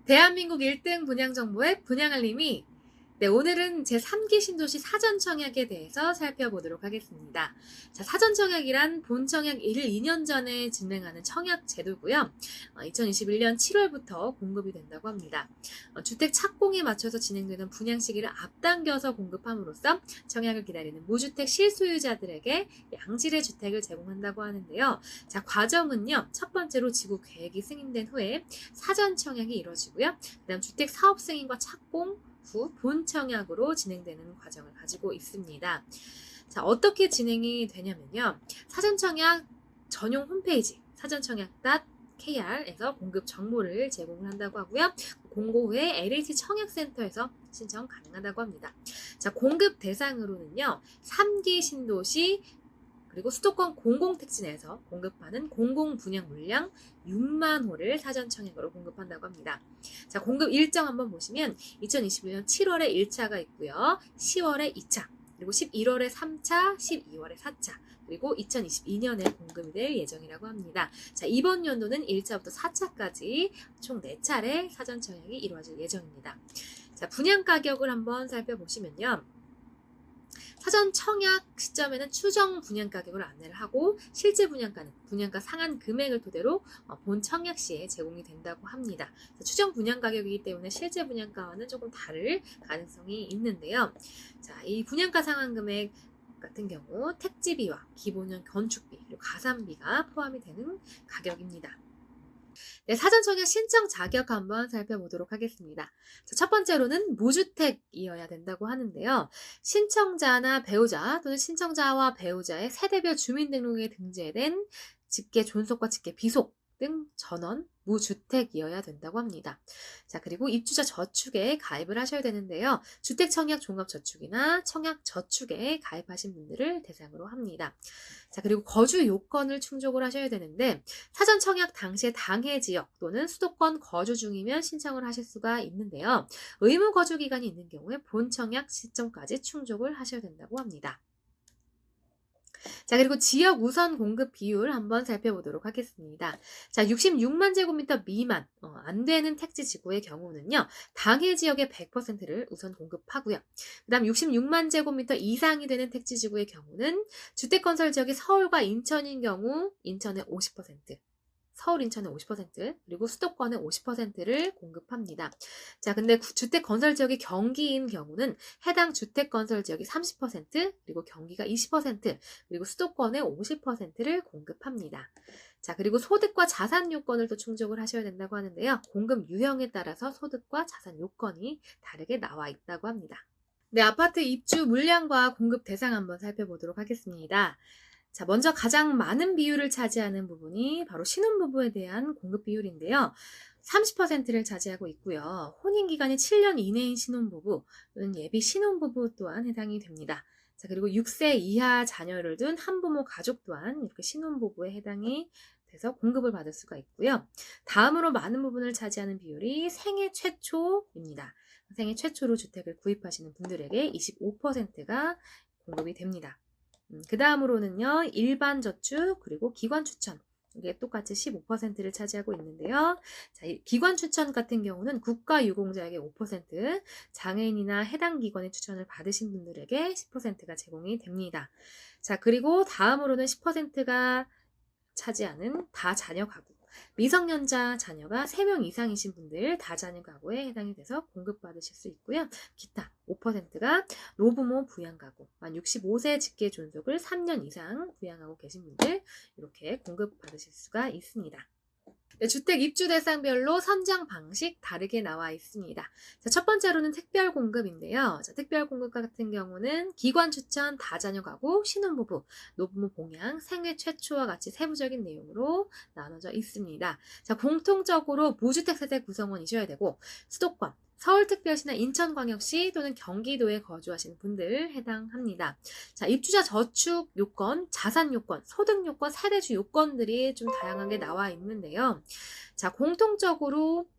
대한민국 1등 분양 정보의 분양 알림이 오늘은 제3기 신도시 사전청약에 대해서 살펴보도록 하겠습니다. 자, 사전청약이란 본청약 1, 2년 전에 진행하는 청약 제도고요. 2021년 7월부터 공급이 된다고 합니다. 주택 착공에 맞춰서 진행되는 분양 시기를 앞당겨서 공급함으로써 청약을 기다리는 무주택 실소유자들에게 양질의 주택을 제공한다고 하는데요. 자, 과정은요. 첫 번째로 지구 계획이 승인된 후에 사전청약이 이루어지고요. 그다음 주택 사업 승인과 착공 후 본청약으로 진행되는 과정을 가지고 있습니다. 자, 어떻게 진행이 되냐면요. 사전청약 전용 홈페이지 사전청약.kr에서 공급 정보를 제공을 한다고 하고요. 공고 후에 LH 청약센터에서 신청 가능하다고 합니다. 자, 공급 대상으로는요. 3기 신도시 그리고 수도권 공공택지 내에서 공급하는 공공분양 물량 6만 호를 사전청약으로 공급한다고 합니다. 자, 공급 일정 한번 보시면 2021년 7월에 1차가 있고요. 10월에 2차, 그리고 11월에 3차, 12월에 4차, 그리고 2022년에 공급이 될 예정이라고 합니다. 자, 이번 연도는 1차부터 4차까지 총 4차례 사전청약이 이루어질 예정입니다. 자, 분양 가격을 한번 살펴보시면요. 사전 청약 시점에는 추정 분양 가격을 안내를 하고 실제 분양가는 분양가 상한 금액을 토대로 본 청약 시에 제공이 된다고 합니다. 추정 분양 가격이기 때문에 실제 분양가와는 조금 다를 가능성이 있는데요. 자, 이 분양가 상한 금액 같은 경우 택지비와 기본형 건축비 그리고 가산비가 포함이 되는 가격입니다. 네, 사전청약 신청 자격 한번 살펴보도록 하겠습니다. 자, 첫 번째로는 무주택이어야 된다고 하는데요. 신청자나 배우자 또는 신청자와 배우자의 세대별 주민등록에 등재된 직계 존속과 직계 비속 등 전원 무주택이어야 된다고 합니다. 자, 그리고 입주자 저축에 가입을 하셔야 되는데요. 주택청약 종합저축이나 청약저축에 가입하신 분들을 대상으로 합니다. 자, 그리고 거주 요건을 충족을 하셔야 되는데 사전청약 당시에 당해지역 또는 수도권 거주 중이면 신청을 하실 수가 있는데요. 의무 거주 기간이 있는 경우에 본청약 시점까지 충족을 하셔야 된다고 합니다. 자, 그리고 지역 우선 공급 비율 한번 살펴보도록 하겠습니다. 자, 66만 제곱미터 미만 안 되는 택지 지구의 경우는요. 당해 지역의 100%를 우선 공급하고요. 그다음 66만 제곱미터 이상이 되는 택지 지구의 경우는 주택 건설 지역이 서울과 인천인 경우 인천의 50%, 서울 인천의 50%, 그리고 수도권의 50%를 공급합니다. 자, 근데 주택 건설 지역이 경기인 경우는 해당 주택 건설 지역이 30%, 그리고 경기가 20%, 그리고 수도권의 50%를 공급합니다. 자, 그리고 소득과 자산 요건을 또 충족을 하셔야 된다고 하는데요. 공급 유형에 따라서 소득과 자산 요건이 다르게 나와 있다고 합니다. 네, 아파트 입주 물량과 공급 대상 한번 살펴보도록 하겠습니다. 자, 먼저 가장 많은 비율을 차지하는 부분이 바로 신혼부부에 대한 공급 비율인데요. 30%를 차지하고 있고요. 혼인기간이 7년 이내인 신혼부부 또는 예비 신혼부부 또한 해당이 됩니다. 자, 그리고 6세 이하 자녀를 둔 한부모 가족 또한 이렇게 신혼부부에 해당이 돼서 공급을 받을 수가 있고요. 다음으로 많은 부분을 차지하는 비율이 생애 최초입니다. 생애 최초로 주택을 구입하시는 분들에게 25%가 공급이 됩니다. 그 다음으로는요, 일반 저축, 그리고 기관 추천. 이게 똑같이 15%를 차지하고 있는데요. 자, 기관 추천 같은 경우는 국가유공자에게 5%, 장애인이나 해당 기관의 추천을 받으신 분들에게 10%가 제공이 됩니다. 자, 그리고 다음으로는 10%가 차지하는 다자녀 가구. 미성년자 자녀가 3명 이상이신 분들 다자녀 가구에 해당이 돼서 공급받으실 수 있고요. 기타 5%가 노부모 부양 가구, 만 65세 직계 존속을 3년 이상 부양하고 계신 분들 이렇게 공급받으실 수가 있습니다. 네, 주택 입주 대상별로 선정 방식 다르게 나와 있습니다. 자, 첫 번째로는 특별 공급인데요. 자, 특별 공급 같은 경우는 기관 추천, 다자녀 가구, 신혼부부, 노부모 봉양, 생애 최초와 같이 세부적인 내용으로 나눠져 있습니다. 자, 공통적으로 무주택 세대 구성원이셔야 되고 수도권, 서울특별시나 인천광역시 또는 경기도에 거주하시는 분들 해당합니다. 자, 입주자 저축 요건, 자산 요건, 소득 요건, 세대주 요건들이 좀 다양하게 나와 있는데요. 자, 공통적으로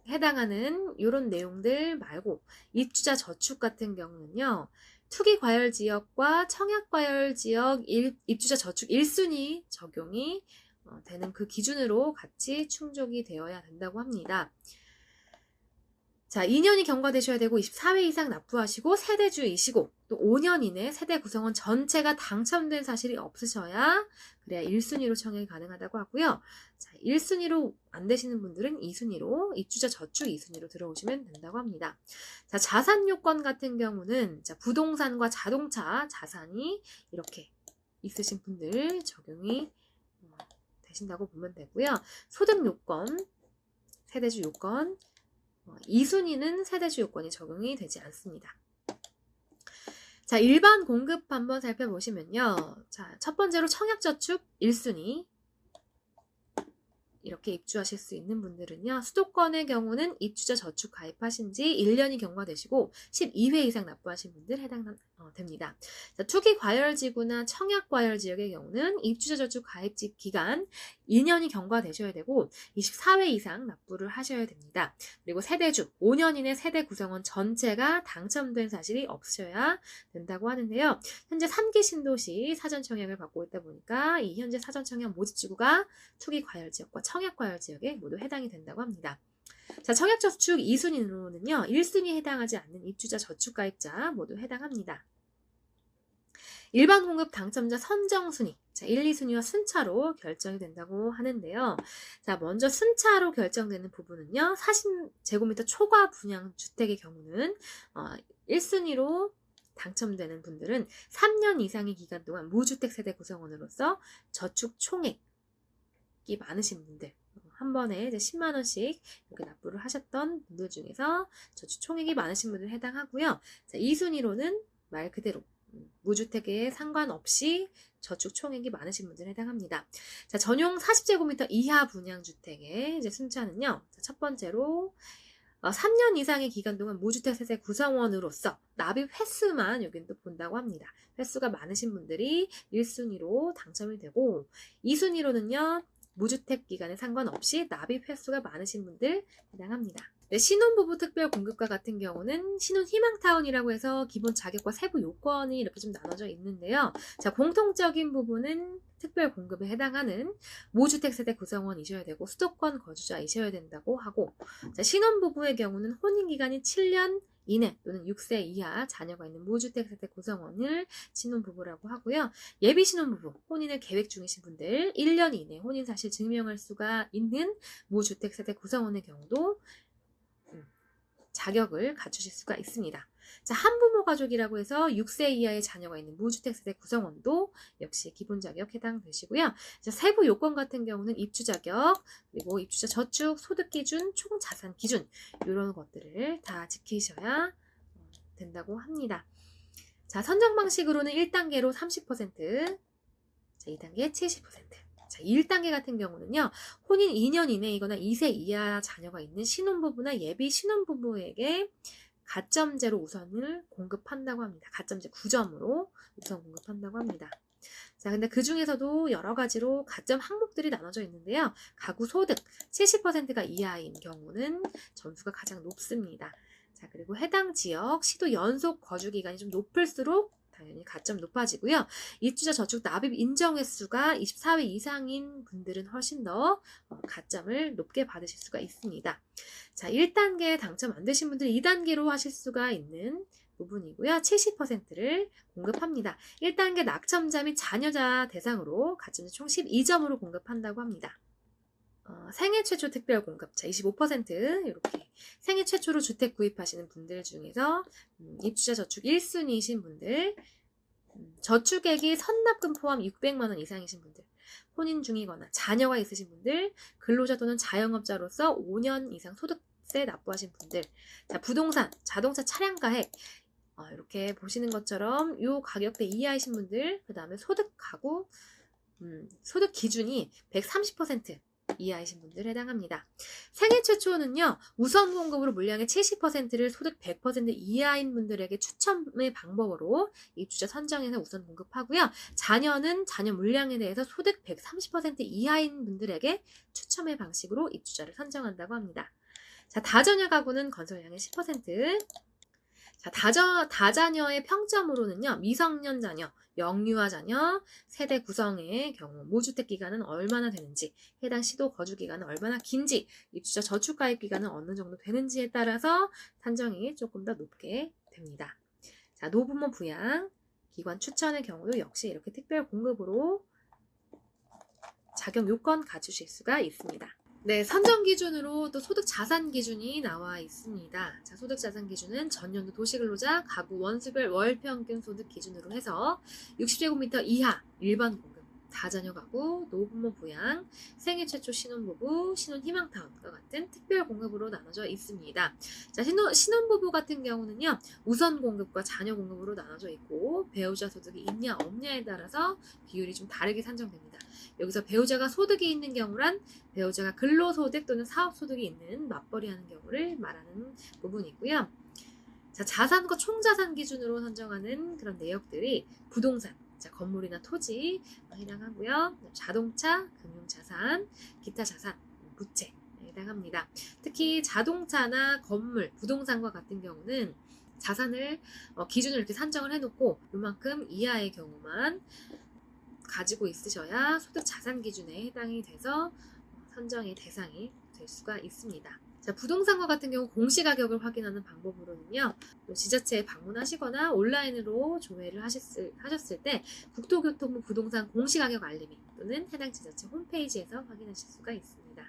해당하는 이런 내용들 말고 입주자 저축 같은 경우는요. 투기과열 지역과 청약과열 지역 입주자 저축 1순위 적용이 되는 그 기준으로 같이 충족이 되어야 된다고 합니다. 자, 2년이 경과되셔야 되고 24회 이상 납부하시고 세대주이시고 또 5년 이내 세대 구성원 전체가 당첨된 사실이 없으셔야 그래야 1순위로 청약이 가능하다고 하고요. 자, 1순위로 안 되시는 분들은 2순위로 입주자 저축 2순위로 들어오시면 된다고 합니다. 자, 자산 요건 같은 경우는 자, 부동산과 자동차 자산이 이렇게 있으신 분들 적용이 되신다고 보면 되고요. 소득 요건, 세대주 요건 2순위는 세대주 요건이 적용이 되지 않습니다. 자, 일반 공급 한번 살펴보시면요. 자, 첫 번째로 청약저축 1순위. 이렇게 입주하실 수 있는 분들은요. 수도권의 경우는 입주자 저축 가입하신 지 1년이 경과되시고 12회 이상 납부하신 분들 됩니다. 자, 투기 과열지구나 청약 과열지역의 경우는 입주자 저축 가입 기간 2년이 경과되셔야 되고 24회 이상 납부를 하셔야 됩니다. 그리고 세대주 5년 이내 세대 구성원 전체가 당첨된 사실이 없으셔야 된다고 하는데요. 현재 3기 신도시 사전 청약을 받고 있다 보니까 이 현재 사전 청약 모집지구가 투기 과열지역과 청약과열지역에 모두 해당이 된다고 합니다. 자, 청약저축 2순위로는요. 1순위에 해당하지 않는 입주자 저축가입자 모두 해당합니다. 일반 공급 당첨자 선정순위, 자, 1, 2순위와 순차로 결정이 된다고 하는데요. 자, 먼저 순차로 결정되는 부분은요. 40제곱미터 초과 분양 주택의 경우는 1순위로 당첨되는 분들은 3년 이상의 기간 동안 무주택 세대 구성원으로서 저축 총액 이 많으신 분들 한 번에 이제 10만 원씩 이렇게 납부를 하셨던 분들 중에서 저축 총액이 많으신 분들 해당하고요. 자, 2순위로는 말 그대로 무주택에 상관없이 저축 총액이 많으신 분들 해당합니다. 자, 전용 40제곱미터 이하 분양주택의 이제 순차는요. 자, 첫 번째로 3년 이상의 기간 동안 무주택 세대 구성원으로서 납입 횟수만 여기는 또 본다고 합니다. 횟수가 많으신 분들이 1순위로 당첨이 되고 2순위로는요. 무주택 기간에 상관없이 납입 횟수가 많으신 분들 해당합니다. 네, 신혼부부 특별 공급과 같은 경우는 신혼희망타운이라고 해서 기본 자격과 세부 요건이 이렇게 좀 나눠져 있는데요. 자, 공통적인 부분은 특별 공급에 해당하는 무주택 세대 구성원이셔야 되고 수도권 거주자이셔야 된다고 하고, 자, 신혼부부의 경우는 혼인기간이 7년 이내 또는 6세 이하 자녀가 있는 무주택 세대 구성원을 신혼부부라고 하고요. 예비 신혼부부, 혼인을 계획 중이신 분들 1년 이내 혼인 사실 증명할 수가 있는 무주택 세대 구성원의 경우도 자격을 갖추실 수가 있습니다. 자, 한부모 가족이라고 해서 6세 이하의 자녀가 있는 무주택 세대 구성원도 역시 기본 자격 해당되시고요. 자, 세부 요건 같은 경우는 입주 자격, 그리고 입주자 저축, 소득 기준, 총 자산 기준 이런 것들을 다 지키셔야 된다고 합니다. 자, 선정 방식으로는 1단계로 30%, 자, 2단계 70%. 자, 1단계 같은 경우는요. 혼인 2년 이내이거나 2세 이하 자녀가 있는 신혼부부나 예비 신혼부부에게 가점제로 우선을 공급한다고 합니다. 가점제 9점으로 우선 공급한다고 합니다. 자, 근데 그 중에서도 여러 가지로 가점 항목들이 나눠져 있는데요. 가구 소득 70%가 이하인 경우는 점수가 가장 높습니다. 자, 그리고 해당 지역, 시도 연속 거주 기간이 좀 높을수록 당연히 가점 높아지고요. 입주자 저축 납입 인정 횟수가 24회 이상인 분들은 훨씬 더 가점을 높게 받으실 수가 있습니다. 자, 1단계 당첨 안 되신 분들은 2단계로 하실 수가 있는 부분이고요. 70%를 공급합니다. 1단계 낙첨자 및 자녀자 대상으로 가점이 총 12점으로 공급한다고 합니다. 생애 최초 특별 공급자 25% 이렇게 생애 최초로 주택 구입하시는 분들 중에서 입주자 저축 1순위이신 분들, 저축액이 선납금 포함 600만 원 이상이신 분들, 혼인 중이거나 자녀가 있으신 분들, 근로자 또는 자영업자로서 5년 이상 소득세 납부하신 분들, 자, 부동산, 자동차 차량가액 이렇게 보시는 것처럼 이 가격대 이하이신 분들, 그 다음에 소득 가구, 소득 기준이 130% 이하이신 분들 해당합니다. 생애 최초는요. 우선 공급으로 물량의 70%를 소득 100% 이하인 분들에게 추첨의 방법으로 입주자 선정해서 우선 공급하고요. 자녀는 자녀 물량에 대해서 소득 130% 이하인 분들에게 추첨의 방식으로 입주자를 선정한다고 합니다. 자, 다자녀 가구는 건설량의 10%. 자, 다자녀의 평점으로는요. 미성년 자녀 영유아 자녀, 세대 구성의 경우 무주택 기간은 얼마나 되는지, 해당 시도 거주 기간은 얼마나 긴지, 입주자 저축 가입 기간은 어느 정도 되는지에 따라서 산정이 조금 더 높게 됩니다. 자, 노부모 부양, 기관 추천의 경우도 역시 이렇게 특별 공급으로 자격 요건 갖추실 수가 있습니다. 네, 선정 기준으로 또 소득 자산 기준이 나와 있습니다. 자, 소득 자산 기준은 전년도 도시근로자 가구 원수별 월 평균 소득 기준으로 해서 60제곱미터 이하 일반 공급, 다자녀 가구, 노부모 부양, 생애 최초 신혼부부, 신혼희망타운과 같은 특별 공급으로 나눠져 있습니다. 자, 신혼부부 같은 경우는요, 우선 공급과 자녀 공급으로 나눠져 있고, 배우자 소득이 있냐 없냐에 따라서 비율이 좀 다르게 산정됩니다. 여기서 배우자가 소득이 있는 경우란 배우자가 근로소득 또는 사업소득이 있는 맞벌이하는 경우를 말하는 부분이고요. 자, 자산과 총자산 기준으로 선정하는 그런 내역들이 부동산, 자, 건물이나 토지에 해당하고요. 자동차, 금융자산, 기타 자산, 부채에 해당합니다. 특히 자동차나 건물, 부동산과 같은 경우는 자산을 기준을 이렇게 산정을 해놓고 요만큼 이하의 경우만 가지고 있으셔야 소득 자산 기준에 해당이 돼서 선정의 대상이 될 수가 있습니다. 자, 부동산과 같은 경우 공시가격을 확인하는 방법으로는요, 또 지자체에 방문하시거나 온라인으로 조회를 하셨을 때 국토교통부 부동산 공시가격 알림이 또는 해당 지자체 홈페이지에서 확인하실 수가 있습니다.